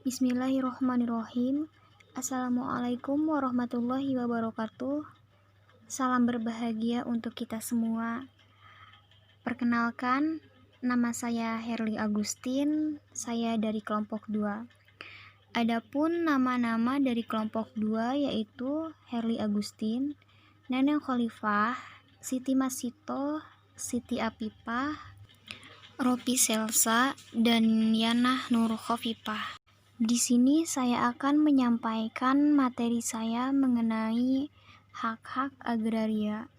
Bismillahirrohmanirrohim. Assalamualaikum warahmatullahi wabarakatuh. Salam berbahagia untuk kita semua. Perkenalkan, nama saya Herly Agustin. Saya dari kelompok 2. Adapun nama-nama dari kelompok 2 yaitu Herly Agustin, Neneng Khalifah, Siti Masito, Siti Apipah, Ropi Selsa, dan Yanah Nur Khofifah. Di sini saya akan menyampaikan materi saya mengenai hak-hak agraria.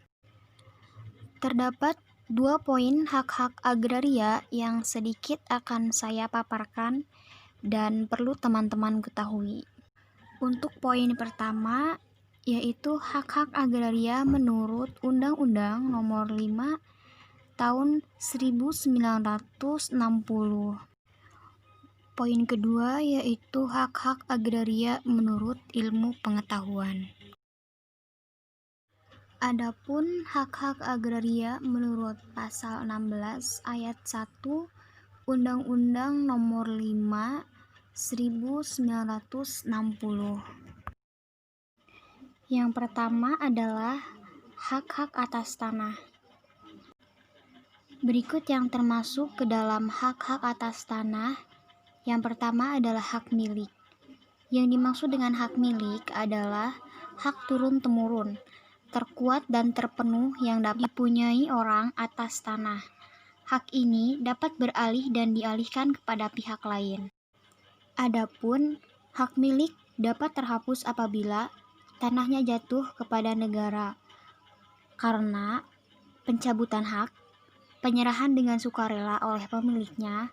Terdapat 2 poin hak-hak agraria yang sedikit akan saya paparkan dan perlu teman-teman ketahui. Untuk poin pertama, yaitu hak-hak agraria menurut Undang-Undang Nomor 5 Tahun 1960. Poin kedua yaitu hak-hak agraria menurut ilmu pengetahuan. Adapun hak-hak agraria menurut pasal 16 ayat 1 Undang-Undang Nomor 5 1960. Yang pertama adalah hak-hak atas tanah. Berikut yang termasuk ke dalam hak-hak atas tanah. Yang pertama adalah hak milik. Yang dimaksud dengan hak milik adalah hak turun-temurun, terkuat dan terpenuh yang dapat dipunyai orang atas tanah. Hak ini dapat beralih dan dialihkan kepada pihak lain. Adapun hak milik dapat terhapus apabila tanahnya jatuh kepada negara karena pencabutan hak, penyerahan dengan sukarela oleh pemiliknya,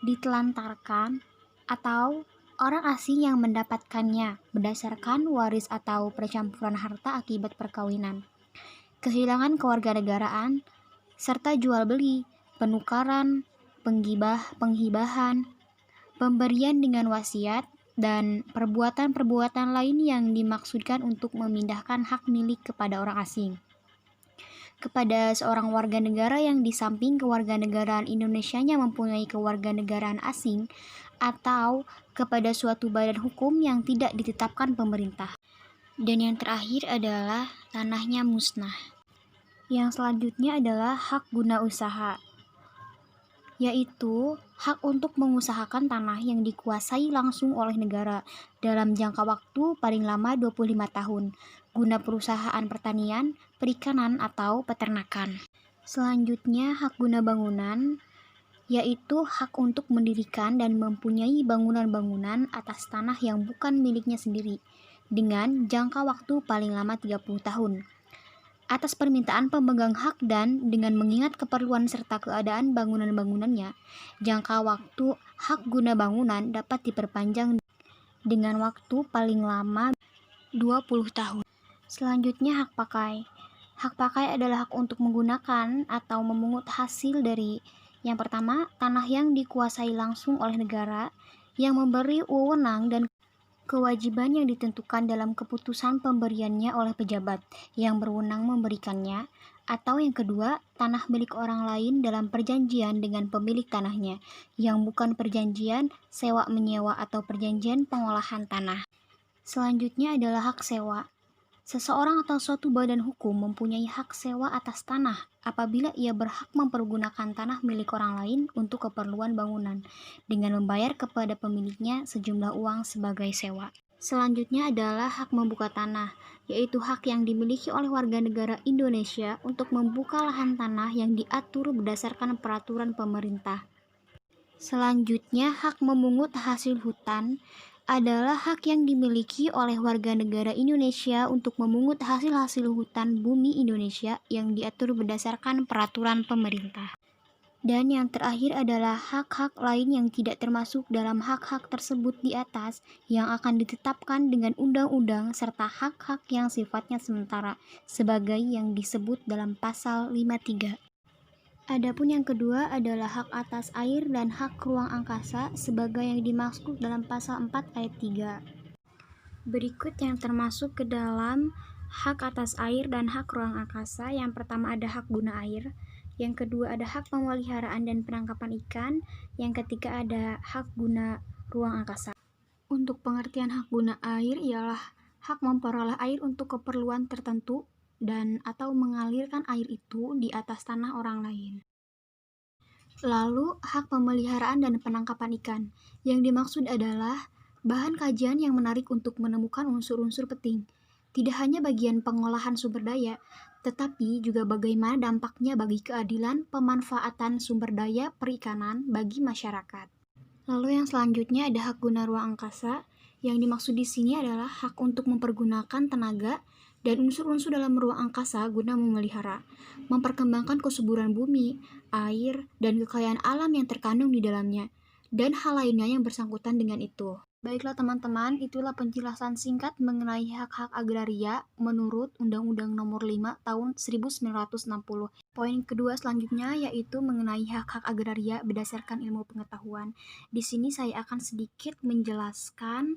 ditelantarkan, atau orang asing yang mendapatkannya berdasarkan waris atau percampuran harta akibat perkawinan, kehilangan kewarganegaraan, serta jual beli, penukaran, penghibahan, pemberian dengan wasiat, dan perbuatan-perbuatan lain yang dimaksudkan untuk memindahkan hak milik kepada orang asing kepada seorang warga negara yang di samping kewarganegaraan Indonesianya mempunyai kewarganegaraan asing, atau kepada suatu badan hukum yang tidak ditetapkan pemerintah. Dan yang terakhir adalah tanahnya musnah. Yang selanjutnya adalah hak guna usaha, yaitu hak untuk mengusahakan tanah yang dikuasai langsung oleh negara dalam jangka waktu paling lama 25 tahun guna perusahaan pertanian, perikanan, atau peternakan. Selanjutnya hak guna bangunan, yaitu hak untuk mendirikan dan mempunyai bangunan-bangunan atas tanah yang bukan miliknya sendiri dengan jangka waktu paling lama 30 tahun. Atas permintaan pemegang hak dan dengan mengingat keperluan serta keadaan bangunan-bangunannya, jangka waktu hak guna bangunan dapat diperpanjang dengan waktu paling lama 20 tahun. Selanjutnya hak pakai. Hak pakai adalah hak untuk menggunakan atau memungut hasil dari yang pertama, tanah yang dikuasai langsung oleh negara yang memberi wewenang dan kewajiban yang ditentukan dalam keputusan pemberiannya oleh pejabat yang berwenang memberikannya, atau yang kedua, tanah milik orang lain dalam perjanjian dengan pemilik tanahnya, yang bukan perjanjian sewa-menyewa atau perjanjian pengolahan tanah. Selanjutnya adalah hak sewa. Seseorang atau suatu badan hukum mempunyai hak sewa atas tanah apabila ia berhak mempergunakan tanah milik orang lain untuk keperluan bangunan dengan membayar kepada pemiliknya sejumlah uang sebagai sewa. Selanjutnya adalah hak membuka tanah, yaitu hak yang dimiliki oleh warga negara Indonesia untuk membuka lahan tanah yang diatur berdasarkan peraturan pemerintah. Selanjutnya, hak memungut hasil hutan adalah hak yang dimiliki oleh warga negara Indonesia untuk memungut hasil-hasil hutan bumi Indonesia yang diatur berdasarkan peraturan pemerintah. Dan yang terakhir adalah hak-hak lain yang tidak termasuk dalam hak-hak tersebut di atas yang akan ditetapkan dengan undang-undang serta hak-hak yang sifatnya sementara sebagai yang disebut dalam pasal 53. Adapun yang kedua adalah hak atas air dan hak ruang angkasa sebagai yang dimaksud dalam pasal 4 ayat 3. Berikut yang termasuk ke dalam hak atas air dan hak ruang angkasa. Yang pertama ada hak guna air, yang kedua ada hak pemeliharaan dan penangkapan ikan, yang ketiga ada hak guna ruang angkasa. Untuk pengertian hak guna air ialah hak memperoleh air untuk keperluan tertentu dan atau mengalirkan air itu di atas tanah orang lain. Lalu, hak pemeliharaan dan penangkapan ikan. Yang dimaksud adalah bahan kajian yang menarik untuk menemukan unsur-unsur penting. Tidak hanya bagian pengolahan sumber daya, tetapi juga bagaimana dampaknya bagi keadilan pemanfaatan sumber daya perikanan bagi masyarakat. Lalu yang selanjutnya ada hak guna ruang angkasa. Yang dimaksud di sini adalah hak untuk mempergunakan tenaga dan unsur-unsur dalam ruang angkasa guna memelihara, memperkembangkan kesuburan bumi, air, dan kekayaan alam yang terkandung di dalamnya, dan hal lainnya yang bersangkutan dengan itu. Baiklah teman-teman, itulah penjelasan singkat mengenai hak-hak agraria menurut Undang-Undang Nomor 5 Tahun 1960. Poin kedua selanjutnya yaitu mengenai hak-hak agraria berdasarkan ilmu pengetahuan. Di sini saya akan sedikit menjelaskan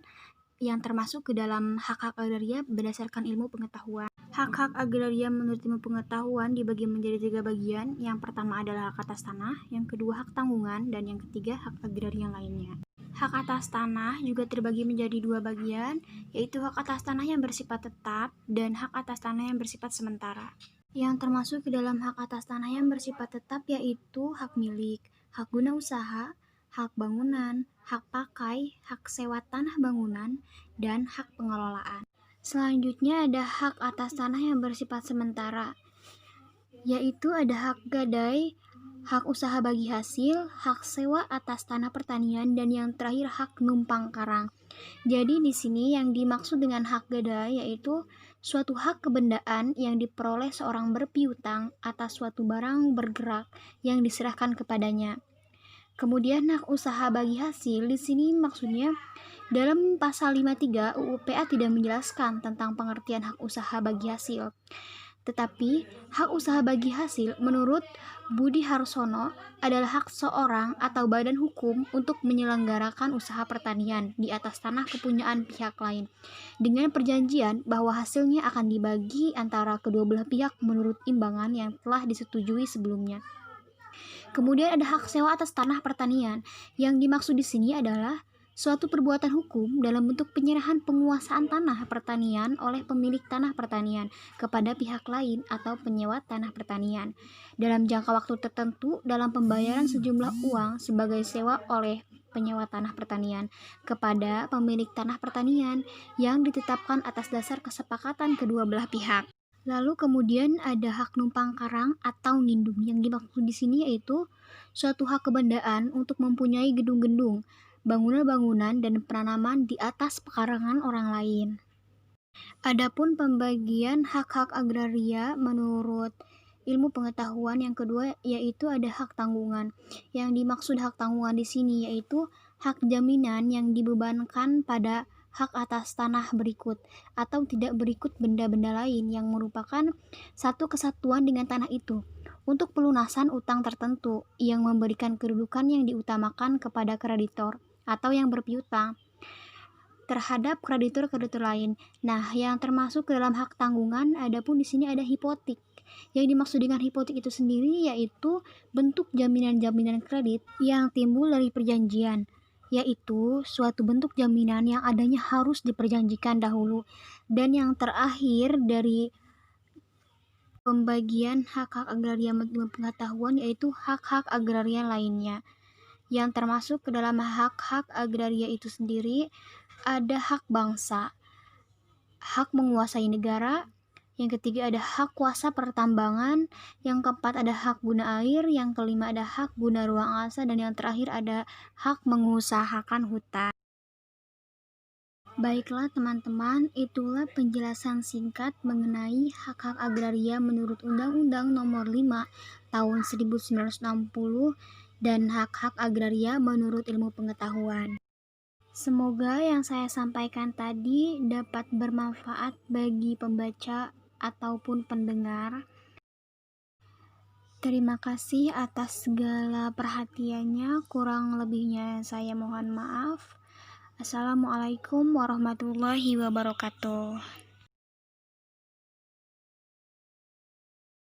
yang termasuk ke dalam hak-hak agraria berdasarkan ilmu pengetahuan. Hak-hak agraria menurut ilmu pengetahuan dibagi menjadi 3 bagian. Yang pertama adalah hak atas tanah, yang kedua hak tanggungan, dan yang ketiga hak agraria lainnya. Hak atas tanah juga terbagi menjadi 2 bagian, yaitu hak atas tanah yang bersifat tetap dan hak atas tanah yang bersifat sementara. Yang termasuk ke dalam hak atas tanah yang bersifat tetap yaitu hak milik, hak guna usaha, hak bangunan, hak pakai, hak sewa tanah bangunan, dan hak pengelolaan. Selanjutnya ada hak atas tanah yang bersifat sementara, yaitu ada hak gadai, hak usaha bagi hasil, hak sewa atas tanah pertanian, dan yang terakhir hak numpang karang. Jadi di sini yang dimaksud dengan hak gadai yaitu suatu hak kebendaan yang diperoleh seorang berpiutang atas suatu barang bergerak yang diserahkan kepadanya. Kemudian hak usaha bagi hasil di sini maksudnya dalam pasal 53 UU PA tidak menjelaskan tentang pengertian hak usaha bagi hasil. Tetapi, hak usaha bagi hasil menurut Budi Harsono adalah hak seorang atau badan hukum untuk menyelenggarakan usaha pertanian di atas tanah kepunyaan pihak lain, dengan perjanjian bahwa hasilnya akan dibagi antara kedua belah pihak menurut imbangan yang telah disetujui sebelumnya. Kemudian ada hak sewa atas tanah pertanian. Yang dimaksud di sini adalah suatu perbuatan hukum dalam bentuk penyerahan penguasaan tanah pertanian oleh pemilik tanah pertanian kepada pihak lain atau penyewa tanah pertanian dalam jangka waktu tertentu dalam pembayaran sejumlah uang sebagai sewa oleh penyewa tanah pertanian kepada pemilik tanah pertanian yang ditetapkan atas dasar kesepakatan kedua belah pihak. Lalu kemudian ada hak numpang karang atau ngindung. Yang dimaksud di sini yaitu suatu hak kebendaan untuk mempunyai gedung-gedung, bangunan-bangunan, dan penanaman di atas pekarangan orang lain. Adapun pembagian hak-hak agraria menurut ilmu pengetahuan yang kedua yaitu ada hak tanggungan. Yang dimaksud hak tanggungan di sini yaitu hak jaminan yang dibebankan pada hak atas tanah berikut atau tidak berikut benda-benda lain yang merupakan satu kesatuan dengan tanah itu untuk pelunasan utang tertentu yang memberikan kedudukan yang diutamakan kepada kreditor atau yang berpiutang terhadap kreditur-kreditur lain. Nah, yang termasuk ke dalam hak tanggungan adapun di sini ada hipotek. Yang dimaksud dengan hipotek itu sendiri yaitu bentuk jaminan-jaminan kredit yang timbul dari perjanjian, yaitu suatu bentuk jaminan yang adanya harus diperjanjikan dahulu. Dan yang terakhir dari pembagian hak-hak agraria menurut pengetahuan yaitu hak-hak agraria lainnya. Yang termasuk ke dalam hak-hak agraria itu sendiri ada hak bangsa, hak menguasai negara, yang ketiga ada hak kuasa pertambangan, yang keempat ada hak guna air, yang kelima ada hak guna ruang angkasa, dan yang terakhir ada hak mengusahakan hutan. Baiklah teman-teman, itulah penjelasan singkat mengenai hak-hak agraria menurut Undang-Undang Nomor 5 Tahun 1960 dan hak-hak agraria menurut ilmu pengetahuan. Semoga yang saya sampaikan tadi dapat bermanfaat bagi pembaca ataupun pendengar. Terima kasih atas segala perhatiannya, kurang lebihnya saya mohon maaf. Assalamualaikum warahmatullahi wabarakatuh.